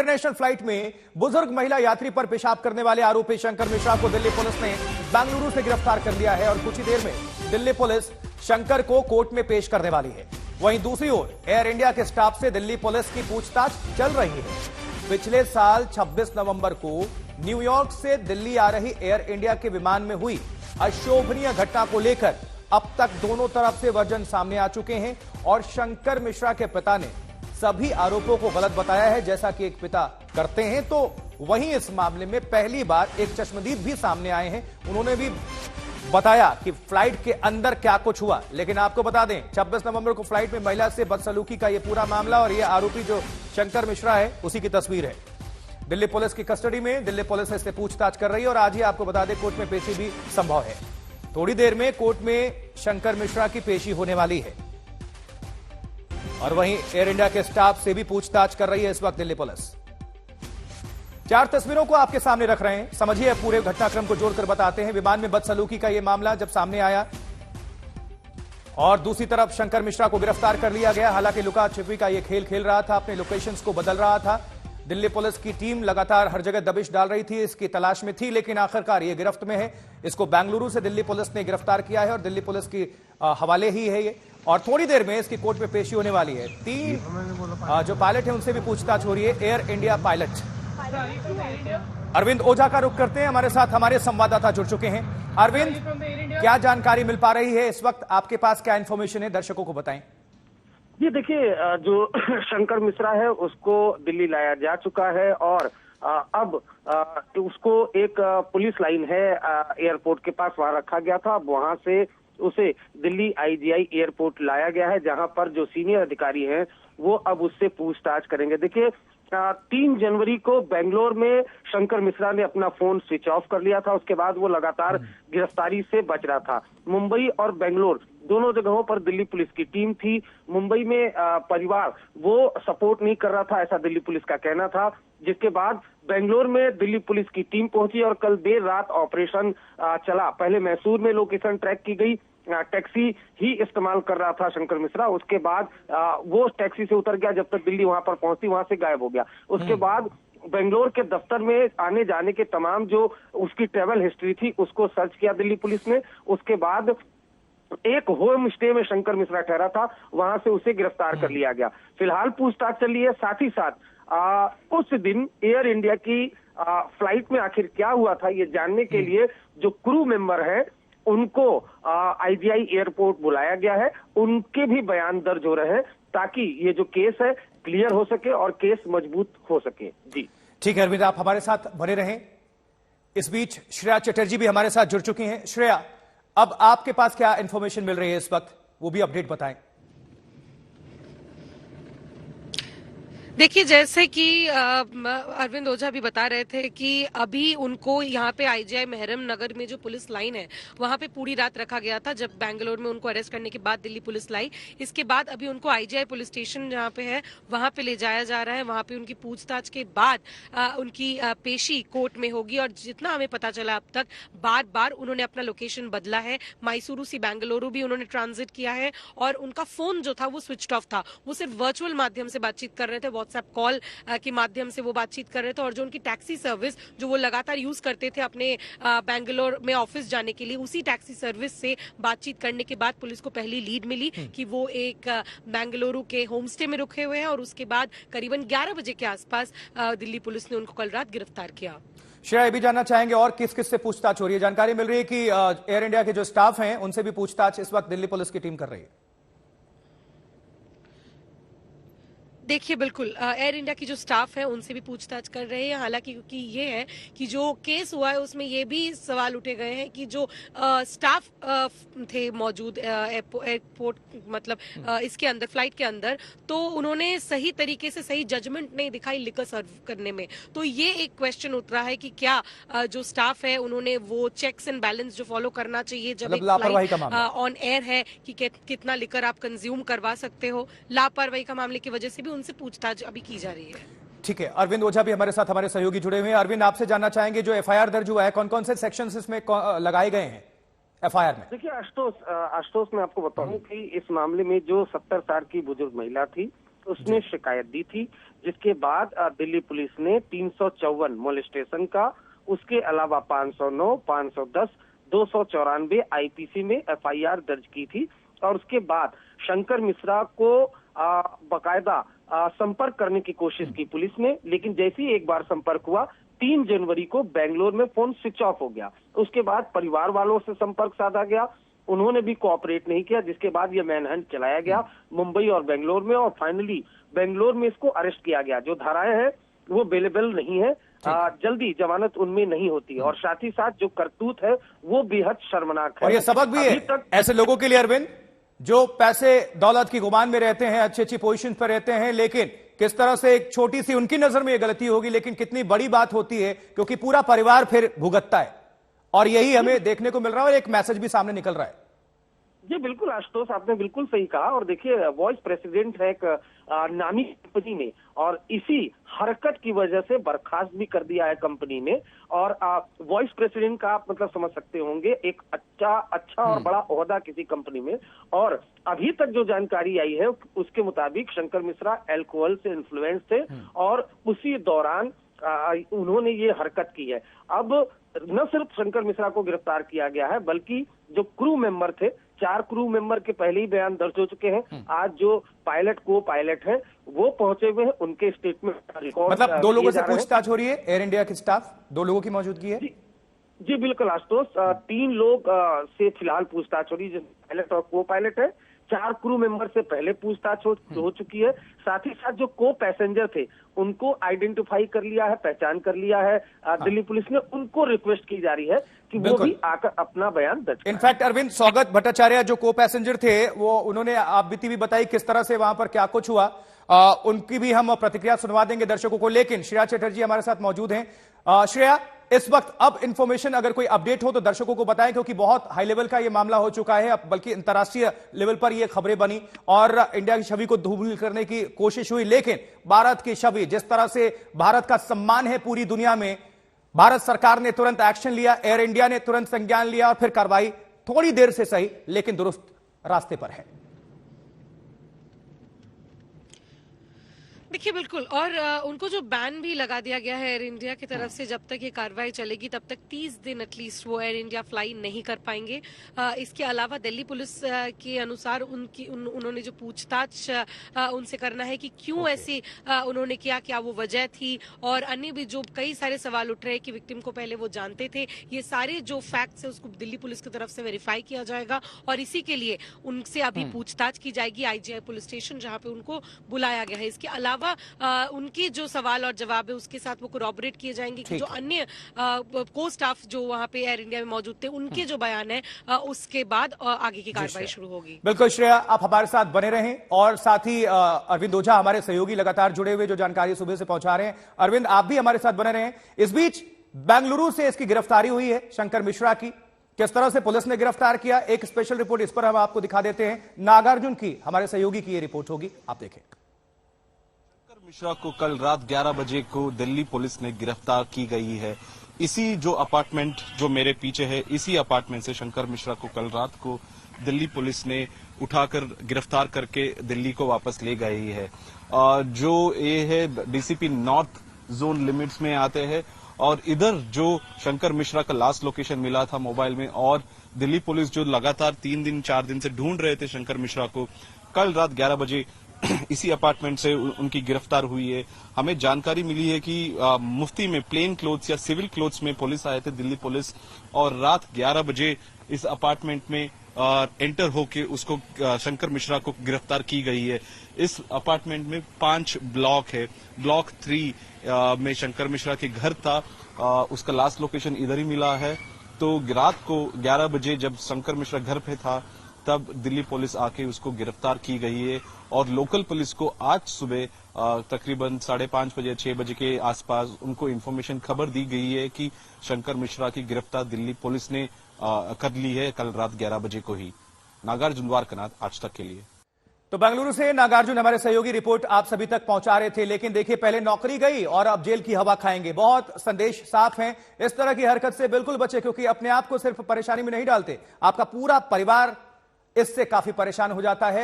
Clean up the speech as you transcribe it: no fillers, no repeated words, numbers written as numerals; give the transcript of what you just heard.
International flight में बुजुर्ग महिला यात्री पर पेशाब करने वाले आरोपी शंकर मिश्रा को दिल्ली पुलिस ने बेंगलुरु से गिरफ्तार कर लिया है और कुछ ही देर में दिल्ली पुलिस शंकर को कोर्ट में पेश करने वाली है। वहीं दूसरी ओर एयर इंडिया के स्टाफ से दिल्ली पुलिस की पूछताछ चल रही है। पिछले साल 26 नवंबर को न्यूयॉर्क से दिल्ली आ रही एयर इंडिया के विमान में हुई अशोभनीय घटना को लेकर अब तक दोनों तरफ से वर्जन सामने आ चुके हैं और शंकर मिश्रा के पिता ने सभी आरोपों को गलत बताया है, जैसा कि एक पिता करते हैं। तो वहीं इस मामले में पहली बार एक चश्मदीद भी सामने आए हैं। उन्होंने भी बताया कि फ्लाइट के अंदर क्या कुछ हुआ। लेकिन आपको बता दें, 26 नवंबर को फ्लाइट में महिला से बदसलूकी का यह पूरा मामला और यह आरोपी जो शंकर मिश्रा है उसी की तस्वीर है। दिल्ली पुलिस की कस्टडी में दिल्ली पुलिस इससे पूछताछ कर रही है और आज ही आपको बता दें कोर्ट में पेशी भी संभव है। थोड़ी देर में कोर्ट में शंकर मिश्रा की पेशी होने वाली है और वहीं एयर इंडिया के स्टाफ से भी पूछताछ कर रही है इस वक्त दिल्ली पुलिस। 4 तस्वीरों को आपके सामने रख रहे हैं, समझिए पूरे घटनाक्रम को जोड़कर बताते हैं। विमान में बदसलूकी का यह मामला जब सामने आया और दूसरी तरफ शंकर मिश्रा को गिरफ्तार कर लिया गया। हालांकि लुका छिपी का यह खेल खेल रहा था, अपने लोकेशंस को बदल रहा था। दिल्ली पुलिस की टीम लगातार हर जगह दबिश डाल रही थी, इसकी तलाश में थी, लेकिन आखिरकार ये गिरफ्त में है। इसको बेंगलुरु से दिल्ली पुलिस ने गिरफ्तार किया है और दिल्ली पुलिस की हवाले ही है ये। और थोड़ी देर में इसकी कोर्ट में पेशी होने वाली है। 3 जो पायलट है उनसे भी पूछताछ हो रही है। एयर इंडिया पायलट अरविंद ओझा का रुख करते हैं, हमारे साथ हमारे संवाददाता जुड़ चुके हैं। अरविंद, क्या जानकारी मिल पा रही है इस वक्त? आपके पास क्या इंफॉर्मेशन है, दर्शकों को बताएं। जी देखिए, जो शंकर मिश्रा है उसको दिल्ली लाया जा चुका है और अब उसको एक पुलिस लाइन है एयरपोर्ट के पास, वहां रखा गया था। अब वहां से उसे दिल्ली आईजीआई एयरपोर्ट लाया गया है, जहां पर जो सीनियर अधिकारी हैं वो अब उससे पूछताछ करेंगे। देखिए, 3 जनवरी को बेंगलोर में शंकर मिश्रा ने अपना फोन स्विच ऑफ कर लिया था। उसके बाद वो लगातार गिरफ्तारी से बच रहा था। मुंबई और बेंगलोर दोनों जगहों पर दिल्ली पुलिस की टीम थी। मुंबई में परिवार वो सपोर्ट नहीं कर रहा था, ऐसा दिल्ली पुलिस का कहना था। जिसके बाद बेंगलोर में दिल्ली पुलिस की टीम पहुंची और कल देर रात ऑपरेशन चला। पहले मैसूर में लोकेशन ट्रैक की गई, टैक्सी ही इस्तेमाल कर रहा था शंकर मिश्रा। उसके बाद वो टैक्सी से उतर गया, जब तक दिल्ली वहां पर पहुंची वहां से गायब हो गया। उसके बाद बेंगलोर के दफ्तर में आने जाने के तमाम जो उसकी ट्रेवल हिस्ट्री थी उसको सर्च किया दिल्ली पुलिस ने। उसके बाद एक होम स्टे में शंकर मिश्रा ठहरा था, वहां से उसे गिरफ्तार कर लिया गया। फिलहाल पूछताछ चल रही है। साथ ही साथ उस दिन एयर इंडिया की फ्लाइट में आखिर क्या हुआ था ये जानने के लिए जो क्रू मेंबर है उनको आईजीआई एयरपोर्ट बुलाया गया है। उनके भी बयान दर्ज हो रहे हैं ताकि ये जो केस है क्लियर हो सके और केस मजबूत हो सके। जी ठीक है अरविंद, आप हमारे साथ बने रहें। इस बीच श्रेया चटर्जी भी हमारे साथ जुड़ चुकी हैं। श्रेया, अब आपके पास क्या इंफॉर्मेशन मिल रही है इस वक्त, वो भी अपडेट बताएं। देखिए, जैसे कि अरविंद ओझा भी बता रहे थे कि अभी उनको यहाँ पे आईजीआई मेहरम नगर में जो पुलिस लाइन है वहां पे पूरी रात रखा गया था। जब बेंगलोर में उनको अरेस्ट करने के बाद दिल्ली पुलिस लाई, इसके बाद अभी उनको आईजीआई पुलिस स्टेशन जहाँ पे है वहां पे ले जाया जा रहा है। वहां पे उनकी पूछताछ के बाद उनकी पेशी कोर्ट में होगी। और जितना हमें पता चला अब तक, बार बार उन्होंने अपना लोकेशन बदला है। मैसूरू से बेंगलुरु भी उन्होंने ट्रांजिट किया है और उनका फोन जो था वो स्विच ऑफ था। वो सिर्फ वर्चुअल माध्यम से बातचीत कर रहे थे, व्हाट्सएप कॉल के माध्यम से वो बातचीत कर रहे थे। और जो उनकी टैक्सी सर्विस जो वो लगातार यूज करते थे अपने बेंगलोर में ऑफिस जाने के लिए, उसी टैक्सी सर्विस से बातचीत करने के बाद पुलिस को पहली लीड मिली कि वो एक बेंगलुरु के होमस्टे में रुके हुए हैं। और उसके बाद करीबन 11 बजे के आसपास दिल्ली पुलिस ने उनको कल रात गिरफ्तार किया। श्रेया, ये भी जानना चाहेंगे और किस किस से पूछताछ हो रही है? जानकारी मिल रही है कि एयर इंडिया के जो स्टाफ हैं उनसे भी पूछताछ इस वक्त दिल्ली पुलिस की टीम कर रही है। देखिए, बिल्कुल एयर इंडिया की जो स्टाफ है उनसे भी पूछताछ कर रहे हैं। हालांकि क्योंकि ये है कि जो केस हुआ है उसमें ये भी सवाल उठे गए हैं कि जो स्टाफ थे मौजूद एयरपोर्ट मतलब इसके अंदर फ्लाइट के अंदर, तो उन्होंने सही तरीके से सही जजमेंट नहीं दिखाई लिकर सर्व करने में। तो ये एक क्वेश्चन उठ रहा है कि क्या जो स्टाफ है उन्होंने वो चेक्स एंड बैलेंस जो फॉलो करना चाहिए जब एक फ्लाइट ऑन एयर है कि कितना लिकर आप कंज्यूम करवा सकते हो, लापरवाही का मामले की वजह से भी उनसे पूछताछ अभी की जा रही है। ठीक है, अरविंद ओझा भी हमारे साथ हमारे सहयोगी जुड़े हुए हैं। अरविंद, आपसे जानना चाहेंगे जो एफआईआर दर्ज हुआ है, कौन कौन से सेक्शंस इसमें लगाए गए हैं एफआईआर में? देखिए आशुतोष, मैं आपको बताऊं कि इस मामले में जो 70 साल की बुजुर्ग महिला थी उसने शिकायत दी थी, जिसके बाद दिल्ली पुलिस ने 354 मोलेस्टेशन का, उसके अलावा 509, 510, 294 आईपीसी में एफआईआर दर्ज की थी। और उसके बाद शंकर मिश्रा को बकायदा संपर्क करने की कोशिश की पुलिस ने, लेकिन जैसे ही एक बार संपर्क हुआ 3 जनवरी को बेंगलोर में फोन स्विच ऑफ हो गया। उसके बाद परिवार वालों से संपर्क साधा गया, उन्होंने भी कोऑपरेट नहीं किया, जिसके बाद ये मैनहंट चलाया गया मुंबई और बेंगलोर में, और फाइनली बेंगलोर में इसको अरेस्ट किया गया। जो धाराएं हैं वो अवेलेबल नहीं है, जल्दी जमानत उनमें नहीं होती, और साथ ही साथ जो करतूत है वो बेहद शर्मनाक है। और ये सबक भी है ऐसे लोगों के लिए अरविंद, जो पैसे दौलत की गुमान में रहते हैं, अच्छी अच्छी पोजीशन पर रहते हैं, लेकिन किस तरह से एक छोटी सी उनकी नजर में ये गलती होगी, लेकिन कितनी बड़ी बात होती है, क्योंकि पूरा परिवार फिर भुगतता है। और यही हमें देखने को मिल रहा है, और एक मैसेज भी सामने निकल रहा है। जी बिल्कुल आशुतोष, आपने बिल्कुल सही कहा। और देखिए, वॉइस प्रेसिडेंट है एक नामी कंपनी में, और इसी हरकत की वजह से बर्खास्त भी कर दिया है कंपनी ने। और वॉइस प्रेसिडेंट का आप मतलब समझ सकते होंगे, एक अच्छा और बड़ा ओहदा किसी कंपनी में। और अभी तक जो जानकारी आई है उसके मुताबिक शंकर मिश्रा अल्कोहल से इन्फ्लुएंस थे, और उसी दौरान उन्होंने ये हरकत की है। अब न सिर्फ शंकर मिश्रा को गिरफ्तार किया गया है, बल्कि जो क्रू मेंबर थे, 4 क्रू मेंबर के पहले ही बयान दर्ज हो चुके हैं। आज जो पायलट को पायलट है वो पहुंचे हुए हैं, उनके स्टेटमेंट रिकॉर्ड, मतलब 2 लोगों से पूछताछ हो रही है। एयर इंडिया के स्टाफ 2 लोगों की मौजूदगी है। जी बिल्कुल आशुतोष, 3 लोग से फिलहाल पूछताछ हो रही है, पायलट और को पायलट है। 4 क्रू मेंबर से पहले पूछताछ हो चुकी है। साथ ही साथ जो को पैसेंजर थे उनको आइडेंटिफाई कर लिया है, पहचान कर लिया है दिल्ली पुलिस ने। उनको रिक्वेस्ट की जा रही है कि वो भी आकर अपना बयान दर्ज करें। इनफैक्ट अरविंद, स्वागत भट्टाचार्य जो को पैसेंजर थे, वो उन्होंने आप बीती भी बताई किस तरह से वहां पर क्या कुछ हुआ। उनकी भी हम प्रतिक्रिया सुनवा देंगे दर्शकों को, लेकिन श्रेया चटर्जी हमारे साथ मौजूद हैं। श्रेया, इस वक्त अब इंफॉर्मेशन अगर कोई अपडेट हो तो दर्शकों को बताएं, क्योंकि बहुत हाई लेवल का यह मामला हो चुका है, अब बल्कि अंतर्राष्ट्रीय लेवल पर यह खबरें बनी और इंडिया की छवि को धूमिल करने की कोशिश हुई। लेकिन भारत की छवि, जिस तरह से भारत का सम्मान है पूरी दुनिया में, भारत सरकार ने तुरंत एक्शन लिया, एयर इंडिया ने तुरंत संज्ञान लिया, और फिर कार्रवाई थोड़ी देर से सही लेकिन दुरुस्त रास्ते पर है। देखिए बिल्कुल, और उनको जो बैन भी लगा दिया गया है एयर इंडिया की तरफ से, जब तक ये कार्रवाई चलेगी तब तक 30 दिन एटलीस्ट वो एयर इंडिया फ्लाई नहीं कर पाएंगे। इसके अलावा दिल्ली पुलिस के अनुसार उन्होंने जो पूछताछ उनसे करना है कि क्यों ऐसे उन्होंने किया, क्या वो वजह थी, और अन्य भी जो कई सारे सवाल उठ रहे हैं कि विक्टिम को पहले वो जानते थे, ये सारे जो फैक्ट्स है उसको दिल्ली पुलिस की तरफ से वेरीफाई किया जाएगा। और इसी के लिए उनसे अभी पूछताछ की जाएगी आईजीआई पुलिस स्टेशन, जहां पे उनको बुलाया गया है। इसके अलावा उनके जो सवाल और जवाब है उसके साथ वो कोरॉबरेट किए जाएंगे कि जो अन्य को स्टाफ जो वहां पे एयर इंडिया में मौजूद थे उनके जो बयान है उसके बाद आगे की कार्रवाई शुरू होगी। बिल्कुल श्रेया, आप हमारे साथ बने रहें, और साथ ही अरविंद ओझा हमारे सहयोगी लगातार जुड़े हुए जो जानकारी सुबह से पहुंचा रहे हैं। अरविंद, आप भी हमारे साथ बने रहें। इस बीच बेंगलुरु से इसकी गिरफ्तारी हुई है शंकर मिश्रा की, किस तरह से पुलिस ने गिरफ्तार किया, एक स्पेशल रिपोर्ट इस पर हम आपको दिखा देते हैं। नागार्जुन की, हमारे सहयोगी की यह रिपोर्ट होगी, आप देखें। मिश्रा को कल रात 11 बजे को दिल्ली पुलिस ने गिरफ्तार की गई है। इसी जो अपार्टमेंट जो मेरे पीछे है, इसी अपार्टमेंट से शंकर मिश्रा को कल रात को दिल्ली पुलिस ने उठाकर गिरफ्तार करके दिल्ली को वापस ले गई है। जो ये है डीसीपी नॉर्थ जोन लिमिट्स में आते हैं, और इधर जो शंकर मिश्रा का लास्ट लोकेशन मिला था मोबाइल में, और दिल्ली पुलिस जो लगातार 3 दिन 4 दिन से ढूंढ रहे थे शंकर मिश्रा को, कल रात 11 बजे इसी अपार्टमेंट से उनकी गिरफ्तार हुई है। हमें जानकारी मिली है कि मुफ्ती में प्लेन क्लोथ्स या सिविल क्लोथ्स में पुलिस आए थे दिल्ली पुलिस, और रात 11 बजे इस अपार्टमेंट में एंटर होके उसको शंकर मिश्रा को गिरफ्तार की गई है। इस अपार्टमेंट में 5 ब्लॉक है। ब्लॉक 3 में शंकर मिश्रा के घर था, उसका लास्ट लोकेशन इधर ही मिला है। तो रात को 11 बजे जब शंकर मिश्रा घर पे था तब दिल्ली पुलिस आके उसको गिरफ्तार की गई है, और लोकल पुलिस को आज सुबह तकरीबन 5:30 बजे 6 बजे के आसपास उनको इन्फॉर्मेशन खबर दी गई है कि शंकर मिश्रा की गिरफ्तार दिल्ली पुलिस ने कर ली है कल रात 11 बजे को ही। नागार्जुन वारकनाथ, आज तक के लिए। तो बेंगलुरु से नागार्जुन हमारे सहयोगी रिपोर्ट आप सभी तक पहुंचा रहे थे। लेकिन देखिए, पहले नौकरी गई और अब जेल की हवा खाएंगे। बहुत संदेश साफ हैं, इस तरह की हरकत से बिल्कुल बचे, क्योंकि अपने आप को सिर्फ परेशानी में नहीं डालते, आपका पूरा परिवार इससे काफी परेशान हो जाता है।